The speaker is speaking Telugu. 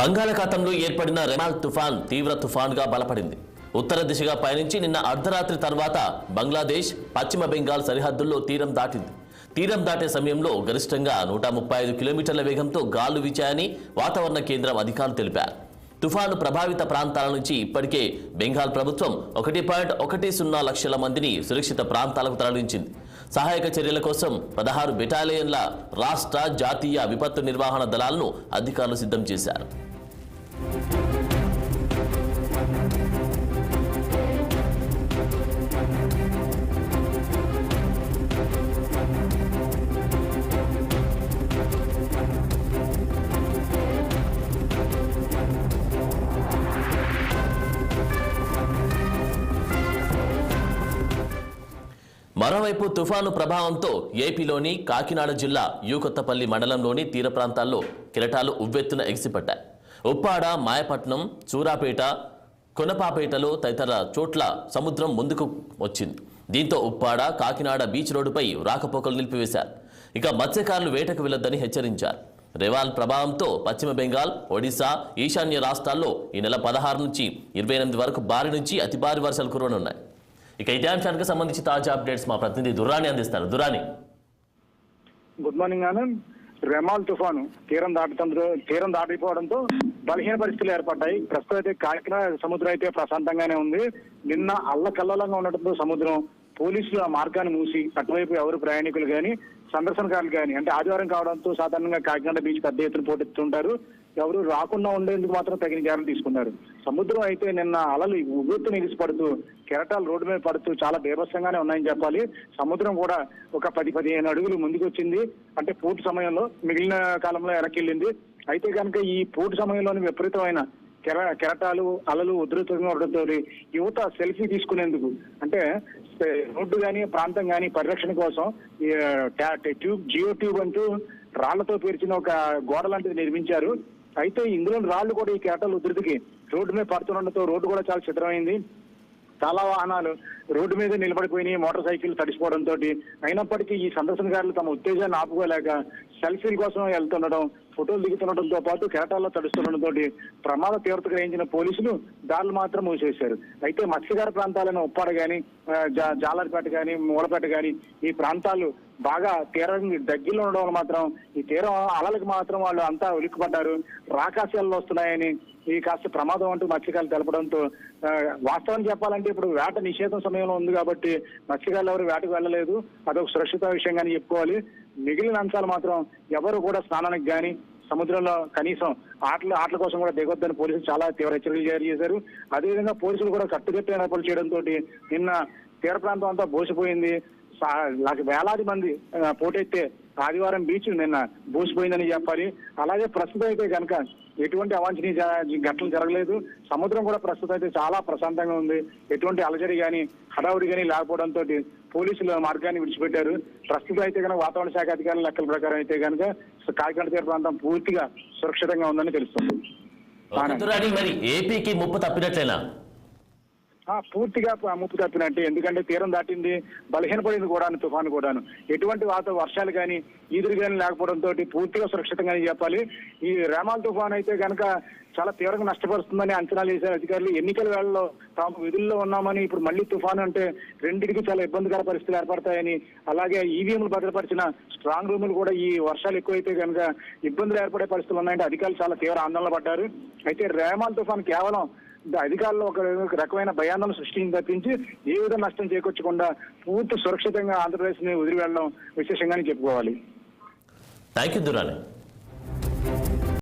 బంగాళాఖాతంలో ఏర్పడిన రెమాల్ తుఫాన్ తీవ్ర తుఫాన్గా బలపడింది. ఉత్తర దిశగా పయనించి నిన్న అర్ధరాత్రి తర్వాత బంగ్లాదేశ్ పశ్చిమ బెంగాల్ సరిహద్దుల్లో తీరం దాటింది. తీరం దాటే సమయంలో గరిష్టంగా 135 కిలోమీటర్ల వేగంతో గాలులు వీచాయని వాతావరణ కేంద్రం అధికారులు తెలిపారు. తుఫాను ప్రభావిత ప్రాంతాల నుంచి ఇప్పటికే బెంగాల్ ప్రభుత్వం 1.10 లక్షల మందిని సురక్షిత ప్రాంతాలకు తరలించింది. సహాయక చర్యల కోసం 16 బెటాలియన్ల రాష్ట్ర జాతీయ విపత్తు నిర్వహణ దళాలను అధికారులు సిద్ధం చేశారు. మరోవైపు తుఫాను ప్రభావంతో ఏపీలోని కాకినాడ జిల్లా యూకొత్తపల్లి మండలంలోని తీర ప్రాంతాల్లో కెరటాలు ఉవ్వెత్తున ఎగిసిపడ్డాయి. ఉప్పాడ, మాయపట్నం, చూరాపేట, కొనపాపేటలో తదితర చోట్ల సముద్రం ముందుకు వచ్చింది. దీంతో ఉప్పాడ, కాకినాడ బీచ్ రోడ్డుపై రాకపోకలు నిలిపివేశారు. ఇక మత్స్యకారులు వేటకు వెళ్లొద్దని హెచ్చరించారు. రెవాల్ ప్రభావంతో పశ్చిమ బెంగాల్, ఒడిశా, ఈశాన్య రాష్ట్రాల్లో ఈ నెల 16 నుంచి 28 వరకు భారీ నుంచి అతి భారీ వర్షాలు కురవనున్నాయి. ఇక ఇదే అంశానికి సంబంధించి తాజా అప్డేట్స్ మా ప్రతినిధి దురాని అందిస్తారు. Durani, good morning Anand. Remal తుఫాను తీరం దాటిపోవడంతో బలహీన పరిస్థితులు ఏర్పడ్డాయి. ప్రస్తుతం అయితే కాకినాడ సముద్రం అయితే ప్రశాంతంగానే ఉంది. నిన్న అల్లకల్లోలంగా ఉండటంతో సముద్రం పోలీసులు ఆ మార్గాన్ని మూసి అటువైపు ఎవరు ప్రయాణికులు కానీ సందర్శనకారులు కానీ అంటే ఆదివారం కావడంతో సాధారణంగా కాకినాడ బీచ్ పెద్ద ఎత్తున పోటెత్తుంటారు. ఎవరు రాకుండా ఉండేందుకు మాత్రం తగిన జాగ్రత్తలు తీసుకున్నారు. సముద్రం అయితే నిన్న అలలు ఉవ్వెత్తున ఎగిసి పడుతూ కెరటాలు రోడ్డు మీద పడుతూ చాలా బీభత్సంగానే ఉన్నాయని చెప్పాలి. సముద్రం కూడా ఒక 10-15 అడుగులు ముందుకు వచ్చింది. అంటే పూర్తి సమయంలో మిగిలిన కాలంలో వెనక్కి. అయితే కనుక ఈ పూర్తి సమయంలోని విపరీతమైన కెరటాలు అలలు ఉధృతంగా ఉండడంతో యువత సెల్ఫీ తీసుకునేందుకు అంటే రోడ్డు కానీ ప్రాంతం కానీ పరిరక్షణ కోసం జియో ట్యూబ్ అంటూ రాళ్లతో పేర్చిన ఒక గోడ లాంటిది నిర్మించారు. అయితే ఇందులో రాళ్లు కూడా ఈ కెరటాల ఉధృతికి రోడ్డు మీద పడుతుండటంతో రోడ్డు కూడా చాలా చిత్రమైంది. చాలా వాహనాలు రోడ్డు మీద నిలబడిపోయినాయి, మోటార్ సైకిల్ తడిసిపోవడంతో. అయినప్పటికీ ఈ సందర్శనకారులు తమ ఉత్తేజాన్ని ఆపుకోలేక సెల్ఫీల కోసం వెళ్తుండడం, ఫోటోలు దిగుతుండటంతో పాటు కెరటాల్లో తడుస్తుండటంతో ప్రమాద తీవ్రత గ్రహించిన పోలీసులు దాడులు మాత్రం మూసేశారు. అయితే మత్స్యకార ప్రాంతాలైన ఉప్పాడ కానీ, జాలర్పేట కానీ, మూలపేట కానీ ఈ ప్రాంతాలు బాగా తీరం దగ్గరలో ఉండడం వల్ల మాత్రం ఈ తీరం అలలకు మాత్రం వాళ్ళు అంతా ఉలిక్కిపడ్డారు. రాకాశాలు వస్తున్నాయని ఈ కాస్త ప్రమాదం అంటూ మత్స్యకారులు తెలపడంతో వాస్తవం చెప్పాలంటే ఇప్పుడు వేట నిషేధం సమయంలో ఉంది కాబట్టి మత్స్యకారులు ఎవరు వేటకు వెళ్ళలేదు. అదొక సురక్షిత విషయంగానే చెప్పుకోవాలి. మిగిలిన అంశాలు మాత్రం ఎవరు కూడా స్నానానికి కానీ సముద్రంలో కనీసం ఆటల కోసం కూడా దిగొద్దని పోలీసులు చాలా తీవ్ర హెచ్చరికలు జారీ చేశారు. అదేవిధంగా పోలీసులు కూడా కట్టుదిట్టమైన ఏర్పాట్లు చేయడంతో నిన్న తీర ప్రాంతం అంతా బోసిపోయింది. వేలాది మంది పోటెత్తే ఆదివారం బీచ్ నిన్న బోసిపోయిందని చెప్పాలి. అలాగే ప్రస్తుతం అయితే కనుక ఎటువంటి అవాంఛనీయ ఘటనలు జరగలేదు. సముద్రం కూడా ప్రస్తుతం అయితే చాలా ప్రశాంతంగా ఉంది. ఎటువంటి అలజడి కానీ హడావుడి కానీ లేకపోవడంతో పోలీసులు మార్గాన్ని విడిచిపెట్టారు. ప్రస్తుతం అయితే కనుక వాతావరణ శాఖ అధికారుల లెక్కల ప్రకారం అయితే కనుక కాకినాడ తీర ప్రాంతం పూర్తిగా సురక్షితంగా ఉందని తెలుస్తుంది. మరి ఏపీకి ముప్పు తప్పినట్లేనా? పూర్తిగా ముప్పు తప్పినట్టే. ఎందుకంటే తీరం దాటింది, బలహీనపడింది కూడా తుఫాను కూడాను. ఎటువంటి వర్షాలు కానీ ఈదురు కానీ లేకపోవడంతో పూర్తిగా సురక్షితంగానే చెప్పాలి. ఈ రెమాల్ తుఫాను అయితే కనుక చాలా తీవ్రంగా నష్టపరుస్తుందని అంచనాలు వేశారు అధికారులు. ఎన్నికల వేళల్లో తాము విధుల్లో ఉన్నామని ఇప్పుడు మళ్ళీ తుఫాను అంటే రెండింటికి చాలా ఇబ్బందికర పరిస్థితులు ఏర్పడతాయని, అలాగే ఈవీఎంలు భద్రపరిచిన స్ట్రాంగ్ రూములు కూడా ఈ వర్షాలు ఎక్కువైతే కనుక ఇబ్బందులు ఏర్పడే పరిస్థితులు ఉన్నాయంటే అధికారులు చాలా తీవ్ర ఆందోళన పడ్డారు. అయితే రెమాల్ తుఫాను కేవలం అధికారులు ఒక రకమైన భయాందోళన సృష్టించి తప్పించి ఏ విధంగా నష్టం చేకూర్చకుండా పూర్తి సురక్షితంగా ఆంధ్రప్రదేశ్ ని వదిలి వెళ్ళడం విశేషంగానే చెప్పుకోవాలి. Thank you Durani.